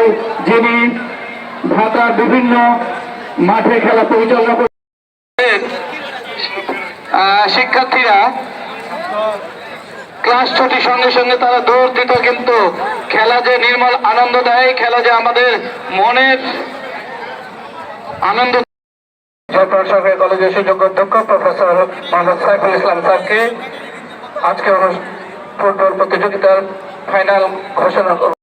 মহোদয়, যিনি ঢাকার বিভিন্ন মাঠে খেলা পরিচালনা করেন। শিক্ষার্থীরা ক্লাস ছুটির সঙ্গে সঙ্গে তারা দৌড় দিত, কিন্তু খেলা যে নির্মল আনন্দ দেয়, খেলা যে আমাদের মনের আনন্দ। যশোর সরকারি কলেজের সুযোগ্য অধ্যক্ষ প্রফেসর মোহাম্মদ সাইফুল ইসলাম স্যারকে আজকে ফুটবল প্রতিযোগিতার ফাইনাল ঘোষণা করব।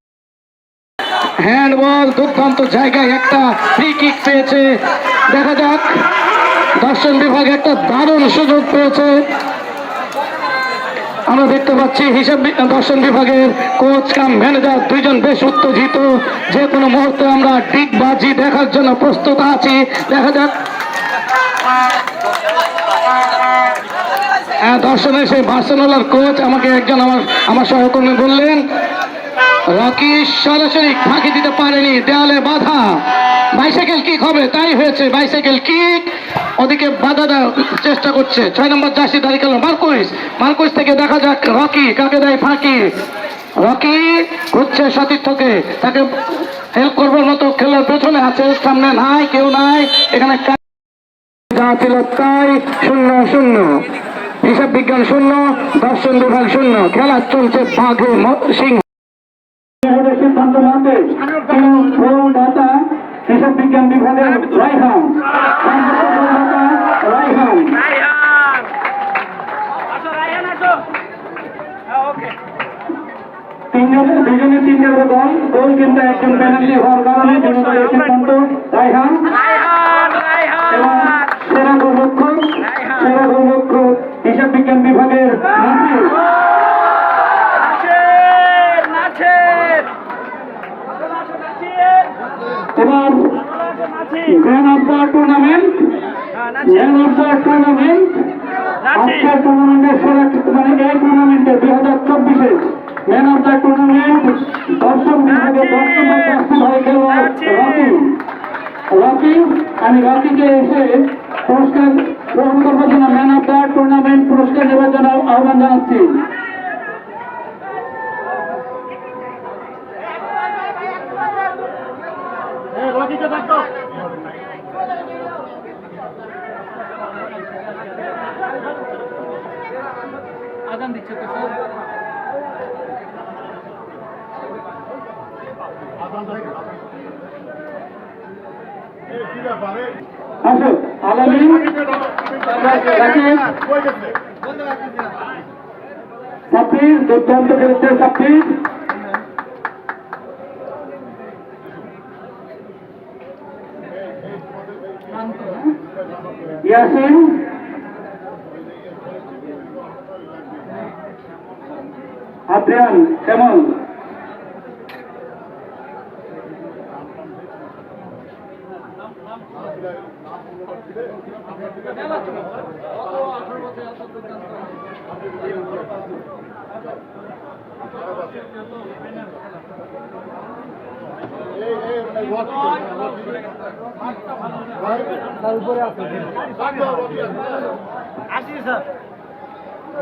হ্যান্ডবল দুর্দান্ত জায়গায় একটা ফ্রি কিক পেয়েছে, দেখা যাক। দর্শন বিভাগ একটা দারুণ সুযোগ পেয়েছে। আমরা দেখতে পাচ্ছি হিসাব দর্শন বিভাগের কোচ কাম ম্যানেজার দুইজন বেশ উত্তেজিত। যে কোনো মুহূর্তে আমরা ডিগবাজি দেখার জন্য প্রস্তুত আছি। দেখা যাক। দর্শনের সেই বার্সেলোনার কোচ আমাকে একজন আমার সহকর্মী বললেন, রকি সরাসরি ফাঁকি দিতে পারেনি, দেয়ালে বাধা। বাইসাইকেল কিক হবে, তাই হয়েছে। বাইসাইকেল কিক, ওদিকে বাধা দেওয়ার চেষ্টা করছে 6 নম্বর জার্সি দাঁড়ি খেলো মার্কুইস থেকে। দেখা যাক রকি কাকে দেয় ফাঁকি। রকি ঘুরছে সতীর্থকে, তাকে হেল্প করবার মতো খেলার পেছনে আছে, সামনে নাই, কেউ নাই। এখানে যা ছিল তাই, 0-0। হিসাব বিজ্ঞান 0, দর্শন বিভাগ 0। খেলা চলছে বাঘে সিংহ। সিদ্ধান্ত মতে হিসাব বিজ্ঞান বিভাগের রাইহান দুজনে 3 গোল, কিন্তু একজন পেনাল্টি হওয়ার কারণে সিদ্ধান্ত রাইহান। এবং সেরা গোলরক্ষক হিসাব বিজ্ঞান বিভাগের এবার ম্যান অফ দ্য টুর্নামেন্ট আজকের টুর্নামেন্টের সেরা, মানে এই টুর্নামেন্টে 2024-এ ম্যান অফ দ্য টুর্নামেন্ট দর্শক বিভাগে রকি। আমি রকিকে এসে পুরস্কার গ্রহণ করবার জন্য, ম্যান অফ দ্য টুর্নামেন্ট পুরস্কার নেওয়ার জন্য আহ্বান জানাচ্ছি। আজান দিচ্ছে তো স্যার। আসুন আলামিন সাব্বির, দুর্দান্ত খেলেছে সাব্বির। ইয়াসিন, আদ্রিয়ান, শ্যামল, উপরে আছে আসি স্যার।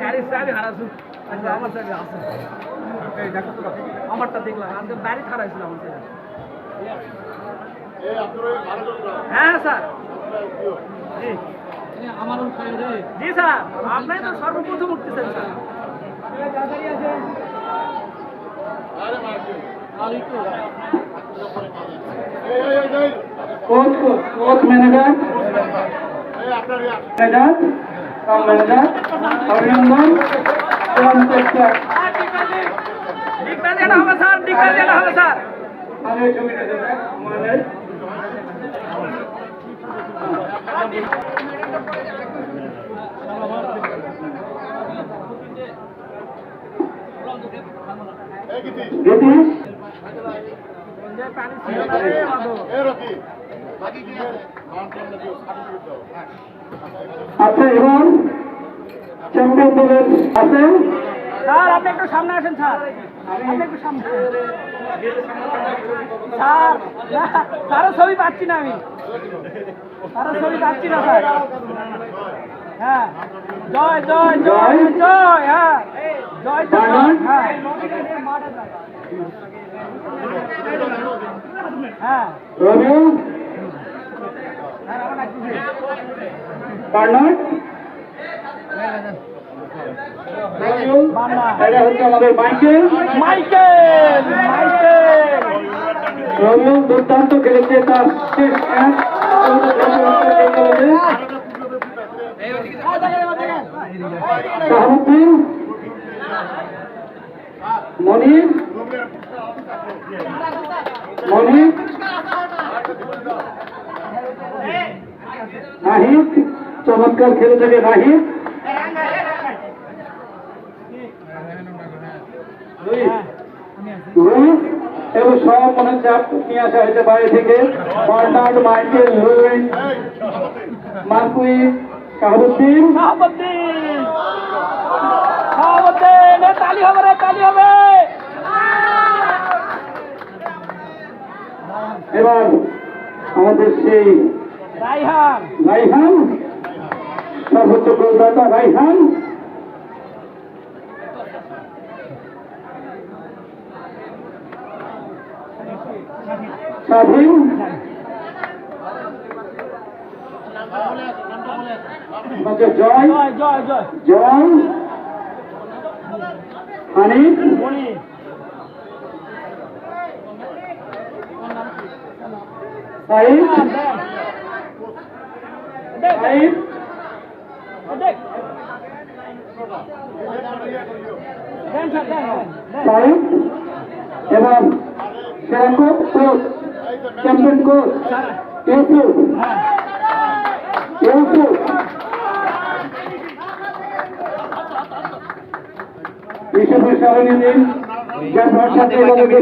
গাড়ির চাবি হারাইছো। আচ্ছা আমার চাবি আছে, আমারটা দেখলাম। আমি বাড়ি হারাইছিলাম আমার চাবি। হ্যাঁ স্যার, জি আমার জি স্যার, আপনি তো সর্বপ্রথম উঠতেছেন স্যার। কোচ ম্যানেজার অভিনন্দন। হবে স্যার, হবে স্যার। আচ্ছা, এবং চ্যাম্পিয়ন দলের আছে স্যার। আপনি একটু সামনে আসেন স্যার, আপনি একটু সামনে। স্যার স্যারের ছবি পাচ্ছি না আমি, স্যারের ছবি পাচ্ছি না স্যার। হ্যাঁ, জয় জয় জয় জয়। হ্যাঁ, জয় জয়। হ্যাঁ। হ্যাঁ রবিউল বার্নার্ড রবিউল বান্না এটা হচ্ছে আমাদের মাইকেল মাইকেল মাইকেল রবিউল দুর্দান্ত খেলেছে তার শেষ ম্যাচ শাহাবুদ্দিন মনির মনির নাহিদ চমৎকার খেলে থাকে নাহিদ লুইস এবং সব মনে চাপ নিয়ে আসা হয়েছে বাইরে থেকে বার্নার্ড মাইকেল লুইস মার্কুই শাহাবুদ্দিন শাহাবুদ্দিন শাহাবুদ্দিন এ তালি হবে রে তালি হবে এবার আমাদের সেই রাইহান রাইহান সর্বোচ্চ গোলদাতা রাইহান স্বাধীন জয় জয় জয় জয় জয় হানিফ মনি সাইদ দেখ সাইদ দেখ দেন স্যার দেন সাইদ এবং সেরা coach champion coach Yusuf Yusuf ইউসুফের সারণী দিন জয়পুরহাট সাথে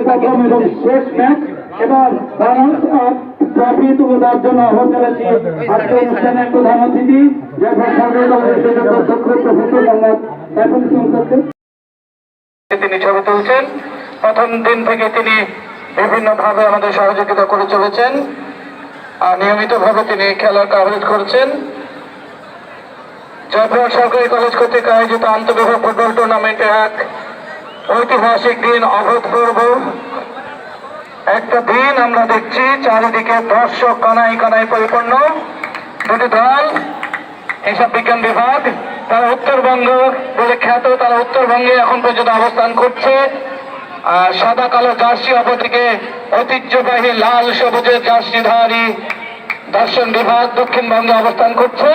প্রথম এবং শেষ ম্যাচ এবার রানার্স আপ ট্রফি তুলে দেওয়ার জন্য আহ্বান জানাচ্ছি আজকে অনুষ্ঠানের প্রধান অতিথি জয়পুরহাট সরকারি কলেজের অধ্যক্ষ প্রফেসর মোহাম্মদ সাইফুল ইসলাম স্যারকে। তিনি ছবি তুলছেন প্রথম দিন থেকে তিনি বিভিন্নভাবে আমাদের সহযোগিতা করে চলেছেন আর নিয়মিতভাবে তিনি খেলার কাভারেজ করছেন। জয়পুরহাট সরকারি কলেজ কর্তৃক আয়োজিত আন্তঃবিভাগ ফুটবল টুর্নামেন্টে এক ঐতিহাসিক দিন, অভূতপূর্ব একটা দিন আমরা দেখছি। চারিদিকে দর্শক কানায় কানায় পরিপূর্ণ। দুটি দল, হিসাব বিজ্ঞান বিভাগ, তারা উত্তরবঙ্গ বলে খ্যাত, তারা উত্তরবঙ্গে এখন পর্যন্ত অবস্থান করছে। আর সাদা কালো জার্সি, অপরদিকে ঐতিহ্যবাহী লাল সবুজের জার্সিধারী দর্শন বিভাগ দক্ষিণবঙ্গে অবস্থান করছে।